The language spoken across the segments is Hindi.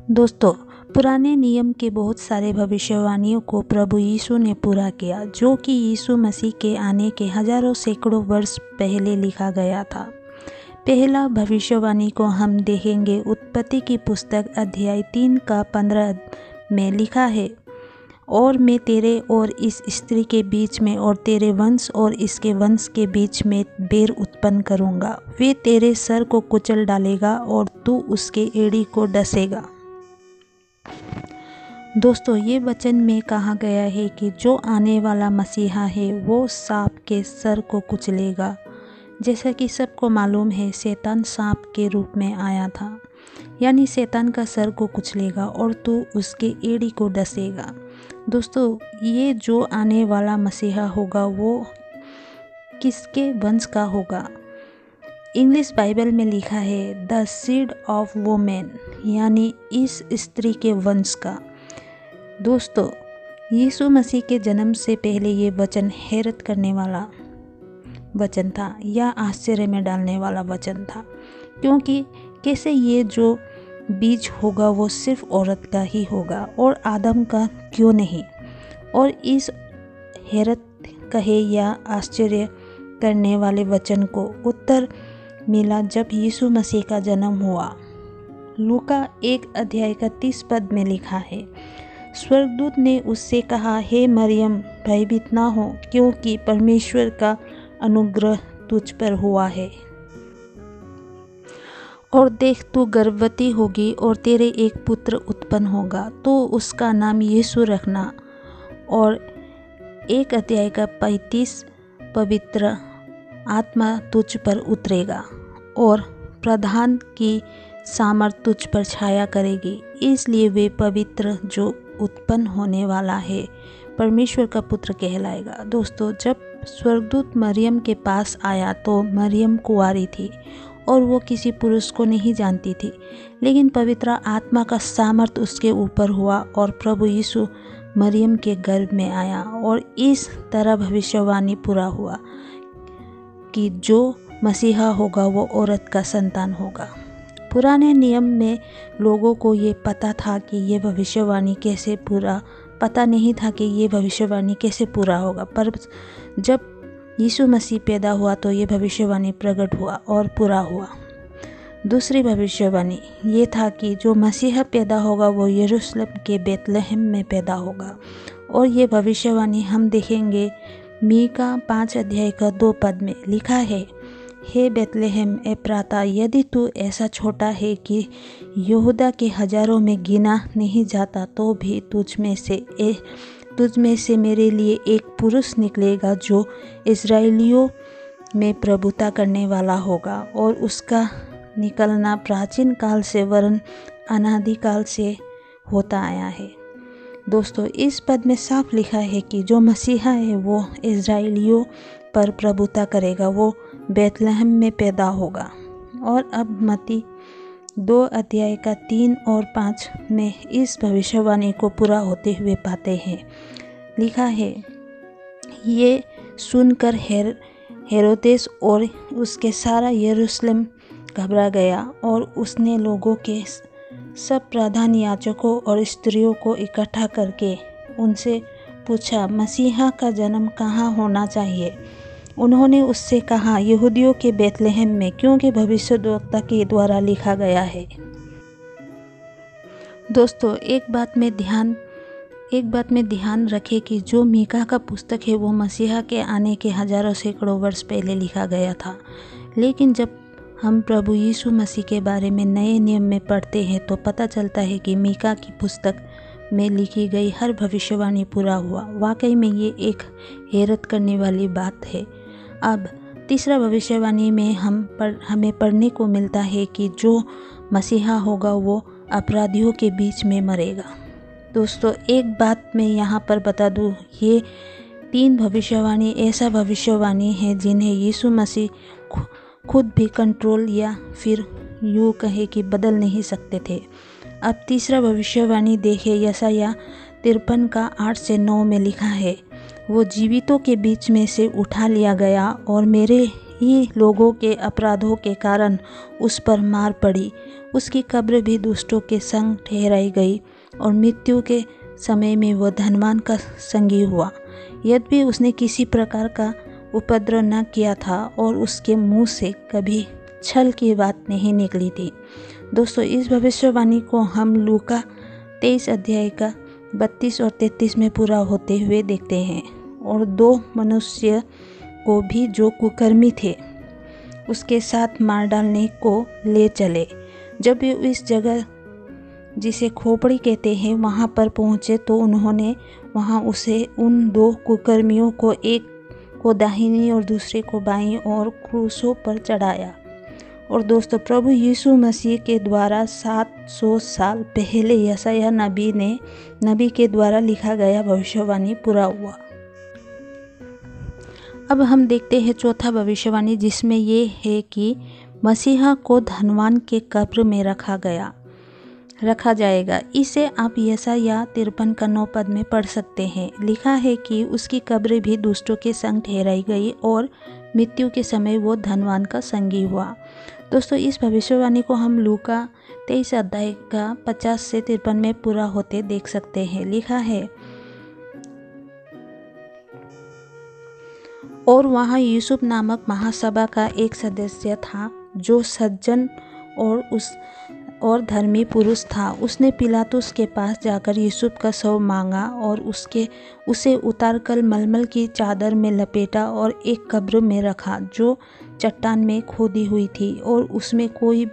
दोस्तों, पुराने नियम के बहुत सारे भविष्यवाणियों को प्रभु यीशु ने पूरा किया, जो कि यीशु मसीह के आने के हजारों सैकड़ों वर्ष पहले लिखा गया था। पहला भविष्यवाणी को हम देखेंगे उत्पत्ति की पुस्तक अध्याय 3 का 15 में लिखा है, और मैं तेरे और इस स्त्री के बीच में और तेरे वंश और इसके वंश के बीच में बैर उत्पन्न करूँगा। वे तेरे सर को कुचल डालेगा और तू उसके एड़ी को डसेगा। दोस्तों, ये वचन में कहा गया है कि जो आने वाला मसीहा है वो सांप के सर को कुचलेगा। जैसा कि सबको मालूम है, शैतान सांप के रूप में आया था, यानी शैतान का सर को कुचलेगा और तू उसके एड़ी को डसेगा। दोस्तों, ये जो आने वाला मसीहा होगा वो किसके वंश का होगा? इंग्लिश बाइबल में लिखा है द सीड ऑफ वुमेन, यानी इस स्त्री के वंश का। दोस्तों, यीशु मसीह के जन्म से पहले ये वचन हैरत करने वाला वचन था या आश्चर्य में डालने वाला वचन था, क्योंकि कैसे ये जो बीज होगा वो सिर्फ औरत का ही होगा और आदम का क्यों नहीं। और इस हैरत कहे या आश्चर्य करने वाले वचन को उत्तर मिला जब यीशु मसीह का जन्म हुआ। लूका 1 अध्याय का 30 पद में लिखा है, स्वर्गदूत ने उससे कहा, हे मरियम, भयभीत ना हो, क्योंकि परमेश्वर का अनुग्रह तुझ पर हुआ है। और देख, तू गर्भवती होगी और तेरे एक पुत्र उत्पन्न होगा, तो उसका नाम यीशु रखना। और 1 अध्याय का 35, पवित्र आत्मा तुझ पर उतरेगा और प्रधान की सामर्थ तुझ पर छाया करेगी, इसलिए वे पवित्र जो उत्पन्न होने वाला है परमेश्वर का पुत्र कहलाएगा। दोस्तों, जब स्वर्गदूत मरियम के पास आया तो मरियम कुंवारी थी और वो किसी पुरुष को नहीं जानती थी, लेकिन पवित्र आत्मा का सामर्थ उसके ऊपर हुआ और प्रभु यीशु मरियम के गर्भ में आया। और इस तरह भविष्यवाणी पूरा हुआ कि जो मसीहा होगा वो औरत का संतान होगा। पुराने नियम में लोगों को ये पता था कि ये भविष्यवाणी कैसे पता नहीं था कि ये भविष्यवाणी कैसे पूरा होगा, पर जब यीशु मसीह पैदा हुआ तो ये भविष्यवाणी प्रकट हुआ और पूरा हुआ। दूसरी भविष्यवाणी ये था कि जो मसीहा पैदा होगा वो यरूशलेम के बेतलहम में पैदा होगा। और ये भविष्यवाणी हम देखेंगे मीका 5 अध्याय का 2 पद में लिखा है, हे बेतलहम एप्राता, यदि तू ऐसा छोटा है कि यहूदा के हजारों में गिना नहीं जाता, तो भी तुझ में से मेरे लिए एक पुरुष निकलेगा जो इस्राएलियों में प्रभुता करने वाला होगा, और उसका निकलना प्राचीन काल से वरन अनादिकाल से होता आया है। दोस्तों, इस पद में साफ लिखा है कि जो मसीहा है वो इस्राएलियों पर प्रभुता करेगा, वो बेतलहम में पैदा होगा। और अब मत्ती 2 अध्याय का 3 और 5 में इस भविष्यवाणी को पूरा होते हुए पाते हैं। लिखा है, ये सुनकर हेरोदेस और उसके सारा यरूशलेम घबरा गया, और उसने लोगों के सब प्रधान याजकों और स्त्रियों को इकट्ठा करके उनसे पूछा, मसीहा का जन्म कहाँ होना चाहिए? उन्होंने उससे कहा, यहूदियों के बेतलहम में, क्योंकि भविष्यद्वक्ता के द्वारा लिखा गया है। दोस्तों, एक बात में ध्यान रखें कि जो मीका का पुस्तक है वो मसीहा के आने के हजारों सैकड़ों वर्ष पहले लिखा गया था, लेकिन जब हम प्रभु यीशु मसीह के बारे में नए नियम में पढ़ते हैं तो पता चलता है कि मीका की पुस्तक में लिखी गई हर भविष्यवाणी पूरा हुआ। वाकई में ये एक हैरत करने वाली बात है। अब तीसरा भविष्यवाणी में हमें पढ़ने को मिलता है कि जो मसीहा होगा वो अपराधियों के बीच में मरेगा। दोस्तों, एक बात मैं यहाँ पर बता दूँ, ये 3 भविष्यवाणी ऐसा भविष्यवाणी है जिन्हें यीशु मसीह खुद भी कंट्रोल या फिर यूँ कहे कि बदल नहीं सकते थे। अब तीसरा भविष्यवाणी देखें, यशायाह 53 का 8 से 9 में लिखा है, वो जीवितों के बीच में से उठा लिया गया और मेरे ही लोगों के अपराधों के कारण उस पर मार पड़ी। उसकी कब्र भी दुष्टों के संग ठहराई गई और मृत्यु के समय में वह धनवान का संगी हुआ। यद्यपि उसने किसी प्रकार का उपद्रव न किया था और उसके मुंह से कभी छल की बात नहीं निकली थी। दोस्तों, इस भविष्यवाणी को हम लूका 23 अध्याय का 32 और 33 में पूरा होते हुए देखते हैं। और 2 मनुष्य को भी जो कुकर्मी थे उसके साथ मार डालने को ले चले। जब वे इस जगह जिसे खोपड़ी कहते हैं वहाँ पर पहुँचे तो उन्होंने वहाँ उन 2 कुकर्मियों को, एक को दाहिनी और दूसरे को बाईं और क्रूसों पर चढ़ाया। और दोस्तों, प्रभु यीशु मसीह के द्वारा 700 साल पहले यशायाह नबी के द्वारा लिखा गया भविष्यवाणी पूरा हुआ। अब हम देखते हैं चौथा भविष्यवाणी, जिसमें ये है कि मसीहा को धनवान के कब्र में रखा जाएगा। इसे आप यशायाह 53 का 9 पद में पढ़ सकते हैं। लिखा है कि उसकी कब्र भी दुष्टों के संग ठहराई गई और मृत्यु के समय वो धनवान का संगी हुआ। दोस्तों, इस भविष्यवाणी को हम लूका 23 अध्याय का 50 से 53 में पूरा होते देख सकते हैं। लिखा है, और वहाँ यूसुफ नामक महासभा का एक सदस्य था जो सज्जन और धर्मी पुरुष था। उसने पिलातुस के पास जाकर यूसुफ का शव मांगा और उसे उतारकर मलमल की चादर में लपेटा और एक कब्र में रखा जो चट्टान में खोदी हुई थी और उसमें कोई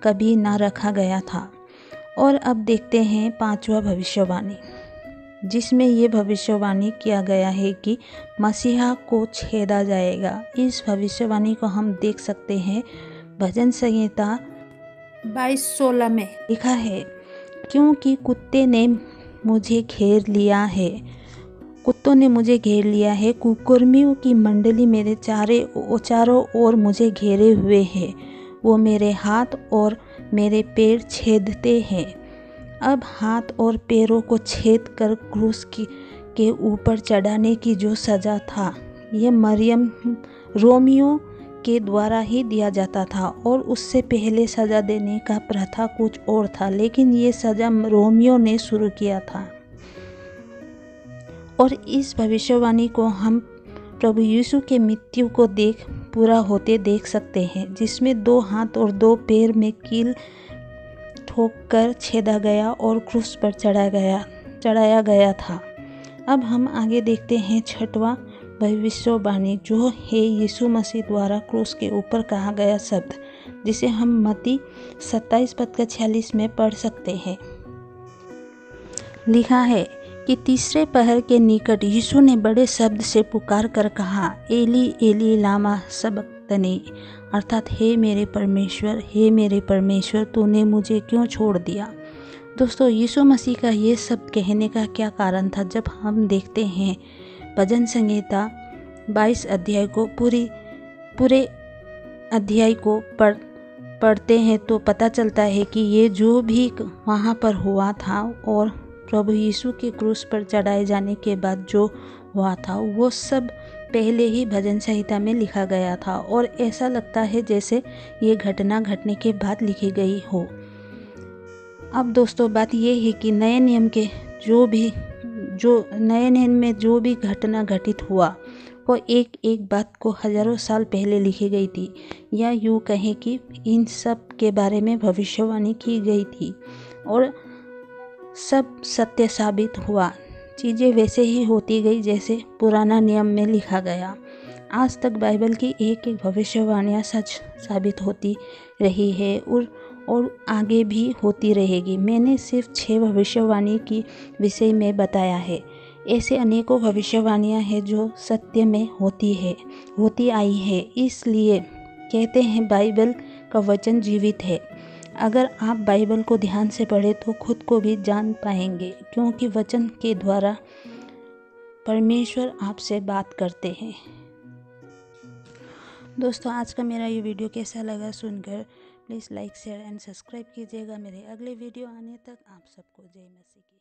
कभी ना रखा गया था। और अब देखते हैं 5वां भविष्यवाणी, जिसमें ये भविष्यवाणी किया गया है कि मसीहा को छेदा जाएगा। इस भविष्यवाणी को हम देख सकते हैं भजन संहिता 22:16 में। लिखा है, क्योंकि कुत्तों ने मुझे घेर लिया है, कुकर्मियों की मंडली मेरे चारों ओर मुझे घेरे हुए है। वो मेरे हाथ और मेरे पैर छेदते हैं। अब हाथ और पैरों को छेद कर क्रूस के ऊपर चढ़ाने की जो सज़ा था, ये रोमियों के द्वारा ही दिया जाता था और उससे पहले सज़ा देने का प्रथा कुछ और था, लेकिन ये सज़ा रोमियों ने शुरू किया था। और इस भविष्यवाणी को हम प्रभु यीशु के मृत्यु को पूरा होते देख सकते हैं, जिसमें 2 हाथ और 2 पैर में कील ठोक कर छेदा गया और क्रूस पर चढ़ाया गया था। अब हम आगे देखते हैं 6वां भविष्यवाणी, जो है यीशु मसीह द्वारा क्रूस के ऊपर कहा गया शब्द, जिसे हम मत्ती 27 पद का 46 में पढ़ सकते हैं। लिखा है कि तीसरे पहर के निकट यीशु ने बड़े शब्द से पुकार कर कहा, एली एली लामा सबक्तनी, अर्थात हे मेरे परमेश्वर तूने मुझे क्यों छोड़ दिया। दोस्तों, यीशु मसीह का ये शब्द कहने का क्या कारण था? जब हम देखते हैं भजन संहिता 22 अध्याय को पूरे अध्याय को पढ़ते हैं तो पता चलता है कि ये जो भी वहाँ पर हुआ था और प्रभु यीशु के क्रूस पर चढ़ाए जाने के बाद जो हुआ था, वो सब पहले ही भजन संहिता में लिखा गया था और ऐसा लगता है जैसे ये घटना घटने के बाद लिखी गई हो। अब दोस्तों, बात ये है कि नए नियम में जो भी घटना घटित हुआ वो एक बात को हजारों साल पहले लिखी गई थी, या यूँ कहें कि इन सब के बारे में भविष्यवाणी की गई थी और सब सत्य साबित हुआ। चीज़ें वैसे ही होती गई जैसे पुराना नियम में लिखा गया। आज तक बाइबल की एक भविष्यवाणियाँ सच साबित होती रही है और आगे भी होती रहेगी। मैंने सिर्फ 6 भविष्यवाणी की विषय में बताया है। ऐसे अनेकों भविष्यवाणियाँ हैं जो सत्य में होती आई है। इसलिए कहते हैं बाइबल का वचन जीवित है। अगर आप बाइबल को ध्यान से पढ़ें तो खुद को भी जान पाएंगे, क्योंकि वचन के द्वारा परमेश्वर आपसे बात करते हैं। दोस्तों, आज का मेरा ये वीडियो कैसा लगा सुनकर please like share and subscribe कीजिएगा। मेरे अगले वीडियो आने तक आप सबको जय मसीह की।